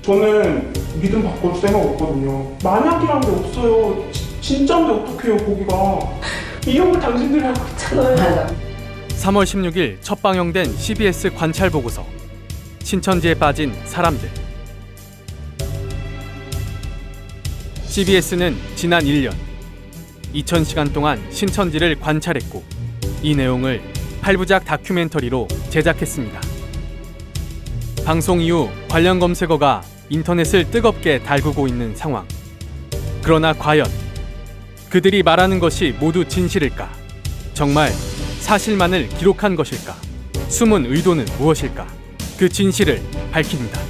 저는 믿음 바꿔줄 생각 없거든요. 만약이란 게 없어요. 진짜인데 어떡해요, 거기가. 이 형을 당신들이 하고 있잖아요. 3월 16일 첫 방영된 CBS 관찰 보고서 신천지에 빠진 사람들. CBS는 지난 1년 2000시간 동안 신천지를 관찰했고 이 내용을 8부작 다큐멘터리로 제작했습니다. 방송 이후 관련 검색어가 인터넷을 뜨겁게 달구고 있는 상황. 그러나 과연 그들이 말하는 것이 모두 진실일까? 정말 사실만을 기록한 것일까? 숨은 의도는 무엇일까? 그 진실을 밝힙니다.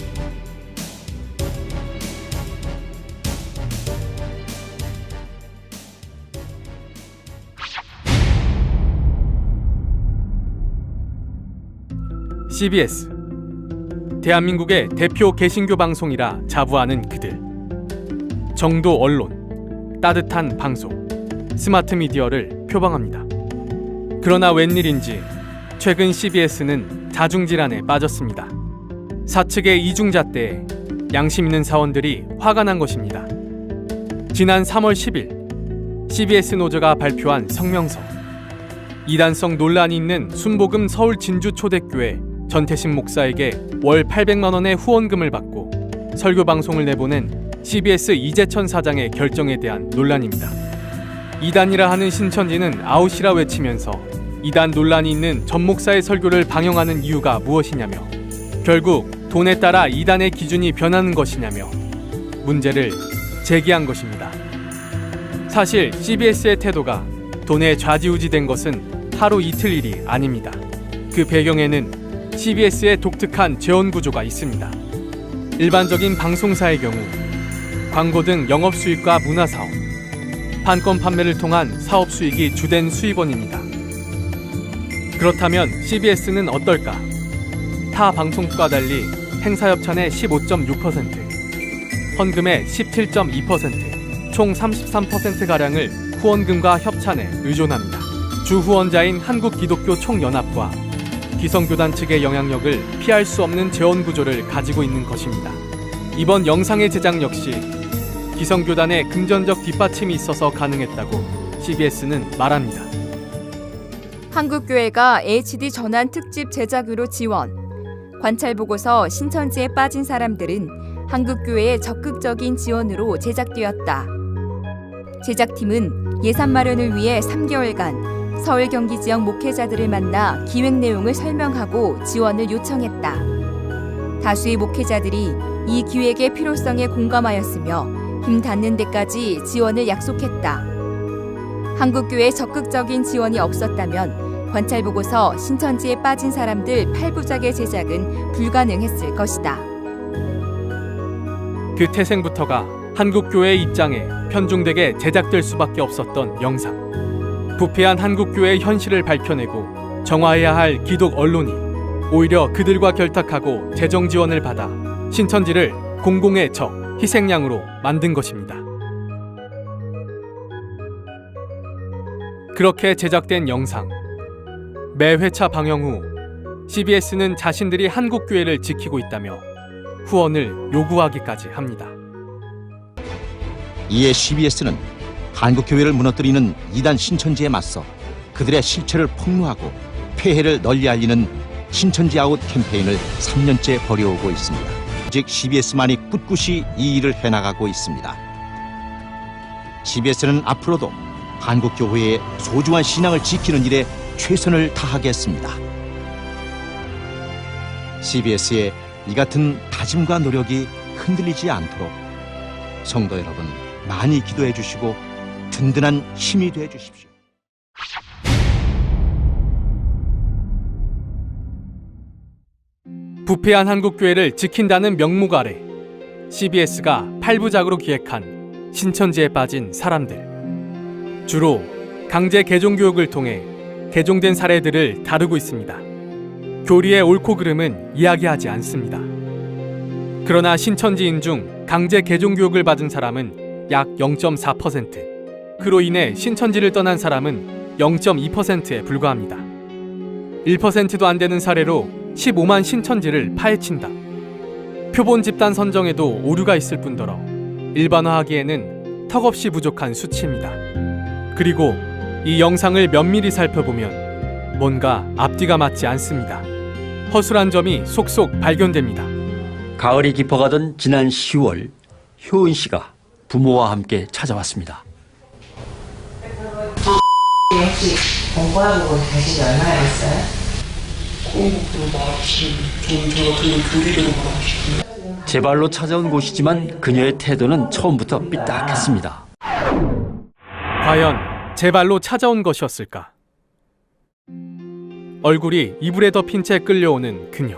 CBS, 대한민국의 대표 개신교 방송이라 자부하는 그들. 정도 언론, 따뜻한 방송, 스마트 미디어를 표방합니다. 그러나 웬일인지 최근 CBS는 자중질환에 빠졌습니다. 사측의 이중잣 때에 양심 있는 사원들이 화가 난 것입니다. 지난 3월 10일 CBS 노조가 발표한 성명서. 이단성 논란이 있는 순복음 서울 진주 초대교회 전태신 목사에게 월 800만 원의 후원금을 받고 설교 방송을 내보낸 CBS 이재천 사장의 결정에 대한 논란입니다. 이단이라 하는 신천지는 아웃이라 외치면서 이단 논란이 있는 전 목사의 설교를 방영하는 이유가 무엇이냐며, 결국 돈에 따라 이단의 기준이 변하는 것이냐며 문제를 제기한 것입니다. 사실 CBS의 태도가 돈에 좌지우지된 것은 하루 이틀 일이 아닙니다. 그 배경에는 CBS의 독특한 재원 구조가 있습니다. 일반적인 방송사의 경우 광고 등 영업수익과 문화사업, 판권 판매를 통한 사업수익이 주된 수입원입니다. 그렇다면 CBS는 어떨까? 타 방송과 달리 행사협찬의 15.6%, 헌금의 17.2%, 총 33%가량을 후원금과 협찬에 의존합니다. 주 후원자인 한국기독교총연합과 기성교단 측의 영향력을 피할 수 없는 재원 구조를 가지고 있는 것입니다. 이번 영상의 제작 역시 기성교단의 금전적 뒷받침이 있어서 가능했다고 CBS는 말합니다. 한국교회가 HD 전환 특집 제작으로 지원. 관찰보고서 신천지에 빠진 사람들은 한국교회의 적극적인 지원으로 제작되었다. 제작팀은 예산 마련을 위해 3개월간 서울 경기 지역 목회자들을 만나 기획 내용을 설명하고 지원을 요청했다. 다수의 목회자들이 이 기획의 필요성에 공감하였으며 힘 닿는 데까지 지원을 약속했다. 한국교회의 적극적인 지원이 없었다면 관찰보고서 신천지에 빠진 사람들 8부작의 제작은 불가능했을 것이다. 그 태생부터가 한국교회의 입장에 편중되게 제작될 수밖에 없었던 영상. 부패한 한국교회의 현실을 밝혀내고 정화해야 할 기독 언론이 오히려 그들과 결탁하고 재정 지원을 받아 신천지를 공공의 적, 희생양으로 만든 것입니다. 그렇게 제작된 영상. 매 회차 방영 후 CBS는 자신들이 한국교회를 지키고 있다며 후원을 요구하기까지 합니다. 이에 CBS는 한국교회를 무너뜨리는 이단 신천지에 맞서 그들의 실체를 폭로하고 폐해를 널리 알리는 신천지 아웃 캠페인을 3년째 벌여오고 있습니다. 즉 CBS만이 꿋꿋이 이 일을 해나가고 있습니다. CBS는 앞으로도 한국교회의 소중한 신앙을 지키는 일에 최선을 다하겠습니다. CBS의 이 같은 다짐과 노력이 흔들리지 않도록 성도 여러분 많이 기도해 주시고 든든한 힘이 돼 주십시오. 부패한 한국교회를 지킨다는 명목 아래 CBS가 8부작으로 기획한 신천지에 빠진 사람들. 주로 강제 개종교육을 통해 개종된 사례들을 다루고 있습니다. 교리의 옳고 그름은 이야기하지 않습니다. 그러나 신천지인 중 강제 개종교육을 받은 사람은 약 0.4%, 그로 인해 신천지를 떠난 사람은 0.2%에 불과합니다. 1%도 안 되는 사례로 15만 신천지를 파헤친다. 표본 집단 선정에도 오류가 있을 뿐더러 일반화하기에는 턱없이 부족한 수치입니다. 그리고 이 영상을 면밀히 살펴보면 뭔가 앞뒤가 맞지 않습니다. 허술한 점이 속속 발견됩니다. 가을이 깊어가던 지난 10월 효은 씨가 부모와 함께 찾아왔습니다. 혹시 공부하고 다시 얼마나 됐어요? 공부도 마치 저 같은 교리대로 말하시고 제 발로 찾아온 곳이지만 그녀의 태도는 처음부터 삐딱했습니다. 과연 제 발로 찾아온 것이었을까? 얼굴이 이불에 덮인 채 끌려오는 그녀.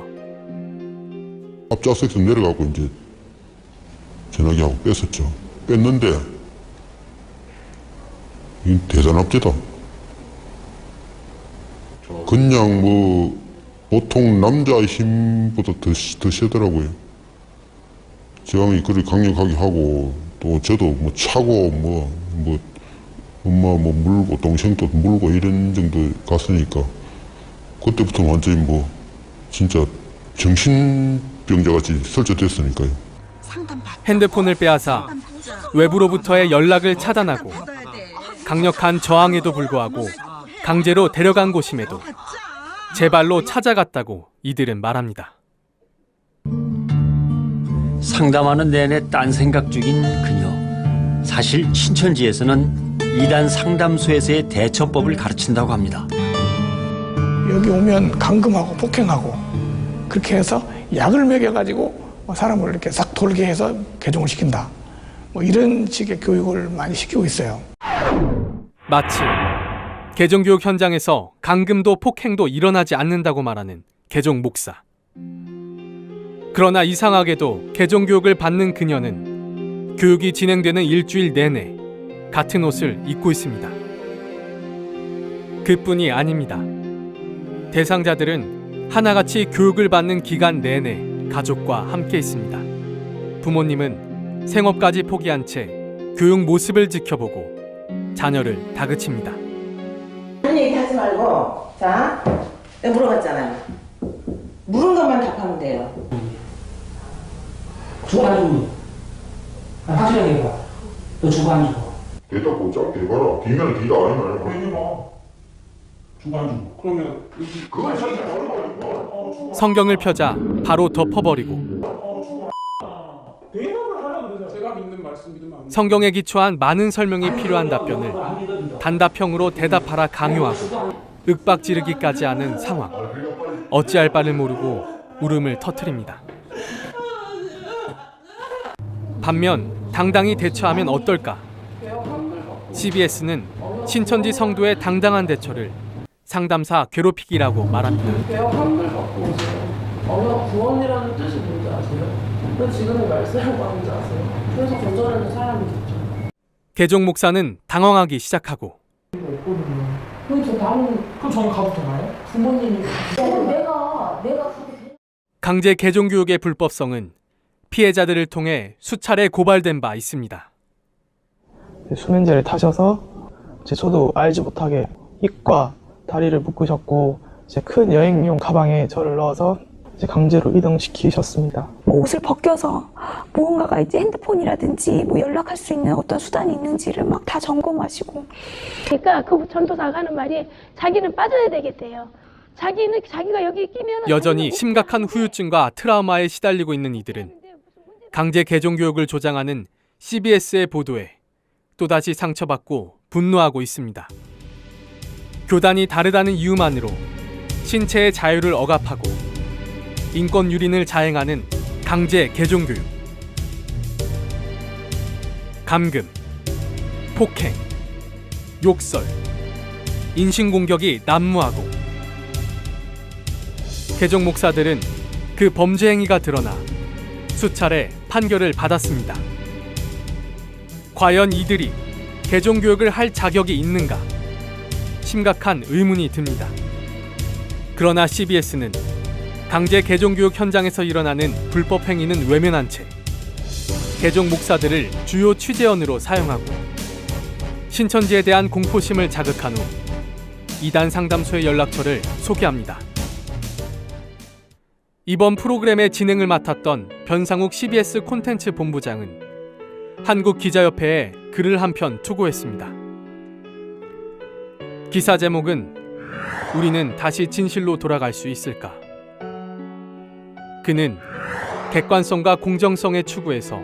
앞좌석에서 내려가고 이제 전화기하고 뺐었죠. 뺐는데 이 대단합니다. 그냥 뭐 보통 남자의 힘보다 더 세더라고요. 저항이 그리 강력하게 하고 또 저도 뭐 차고 뭐 엄마 뭐 물고 동생도 물고 이런 정도 갔으니까 그때부터 완전히 뭐 진짜 정신병자같이 설치됐으니까요. 핸드폰을 빼앗아 외부로부터의 연락을 차단하고 강력한 저항에도 불구하고 강제로 데려간 곳임에도 제 발로 찾아갔다고 이들은 말합니다. 상담하는 내내 딴 생각 중인 그녀. 사실 신천지에서는 이단 상담소에서의 대처법을 가르친다고 합니다. 여기 오면 감금하고 폭행하고 그렇게 해서 약을 먹여가지고 사람을 이렇게 싹 돌게 해서 개종을 시킨다. 뭐 이런 식의 교육을 많이 시키고 있어요. 마치 개종교육 현장에서 감금도 폭행도 일어나지 않는다고 말하는 개종 목사. 그러나 이상하게도 개종교육을 받는 그녀는 교육이 진행되는 일주일 내내 같은 옷을 입고 있습니다. 그뿐이 아닙니다. 대상자들은 하나같이 교육을 받는 기간 내내 가족과 함께 있습니다. 부모님은 생업까지 포기한 채 교육 모습을 지켜보고 자녀를 다그칩니다. 그런 얘기 하지 말고, 자, 내가 물어봤잖아요. 물은 것만 답하면 돼요. 주거 안 주고. 확실하게 해봐. 너 주거 안 주고. 대답 못 짧게 해봐라. 뒤면 뒤가 아니면 해봐. 주관 주고 그러면 그건 사실 어려워. 성경을 펴자 바로 덮어버리고 대답을 하라 그러죠. 제가 믿는 말씀 믿으면 안 돼요. 성경에 기초한 많은 설명이 필요한 답변을 단답형으로 대답하라 강요하고 윽박지르기까지 하는 상황. 어찌할 바를 모르고 울음을 터뜨립니다. 반면 당당히 대처하면 어떨까? CBS는 신천지 성도의 당당한 대처를 상담사 괴롭히기라고 말합니다. 개혁 환불 받고 오세요. 구원이라는 뜻이 뭔지 아세요? 왜 지금의 말씀을 받는지 아세요? 그래서 거절하는 사람이겠죠. 개종 목사는 당황하기 시작하고 그럼 저는 가도 되나요? 부모님이 내가 그렇게 강제 개종 교육의 불법성은 피해자들을 통해 수차례 고발된 바 있습니다. 수면제를 타셔서 저도 알지 못하게 입과 다리를 묶으셨고 큰 여행용 가방에 저를 넣어서 강제로 이동시키셨습니다. 옷을 벗겨서 무언가가 이제 핸드폰이라든지 뭐 연락할 수 있는 어떤 수단이 있는지를 막 다 점검하시고. 그러니까 그 전도사가 하는 말이 자기는 빠져야 되겠대요. 자기가 여기 끼면 여전히 심각한 후유증과 트라우마에 시달리고 있는 이들은 강제 개종 교육을 조장하는 CBS의 보도에 또다시 상처받고 분노하고 있습니다. 교단이 다르다는 이유만으로 신체의 자유를 억압하고 인권 유린을 자행하는 강제 개종 교육. 감금, 폭행, 욕설, 인신공격이 난무하고 개종 목사들은 그 범죄 행위가 드러나 수차례 판결을 받았습니다. 과연 이들이 개종 교육을 할 자격이 있는가? 심각한 의문이 듭니다. 그러나 CBS는 강제 개종 교육 현장에서 일어나는 불법 행위는 외면한 채 개종 목사들을 주요 취재원으로 사용하고 신천지에 대한 공포심을 자극한 후 이단 상담소의 연락처를 소개합니다. 이번 프로그램의 진행을 맡았던 변상욱 CBS 콘텐츠 본부장은 한국기자협회에 글을 한 편 투고했습니다. 기사 제목은 우리는 다시 진실로 돌아갈 수 있을까? 그는 객관성과 공정성의 추구에서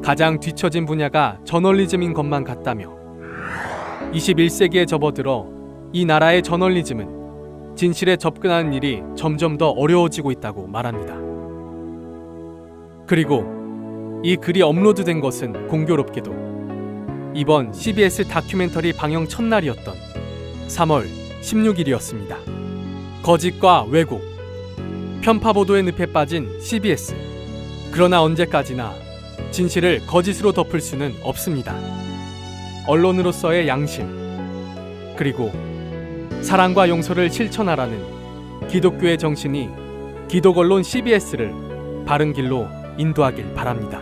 가장 뒤처진 분야가 저널리즘인 것만 같다며 21세기에 접어들어 이 나라의 저널리즘은 진실에 접근하는 일이 점점 더 어려워지고 있다고 말합니다. 그리고 이 글이 업로드된 것은 공교롭게도 이번 CBS 다큐멘터리 방영 첫날이었던 3월 16일이었습니다. 거짓과 왜곡, 편파 보도의 늪에 빠진 CBS. 그러나 언제까지나 진실을 거짓으로 덮을 수는 없습니다. 언론으로서의 양심, 그리고 사랑과 용서를 실천하라는 기독교의 정신이 기독언론 CBS를 바른 길로 인도하길 바랍니다.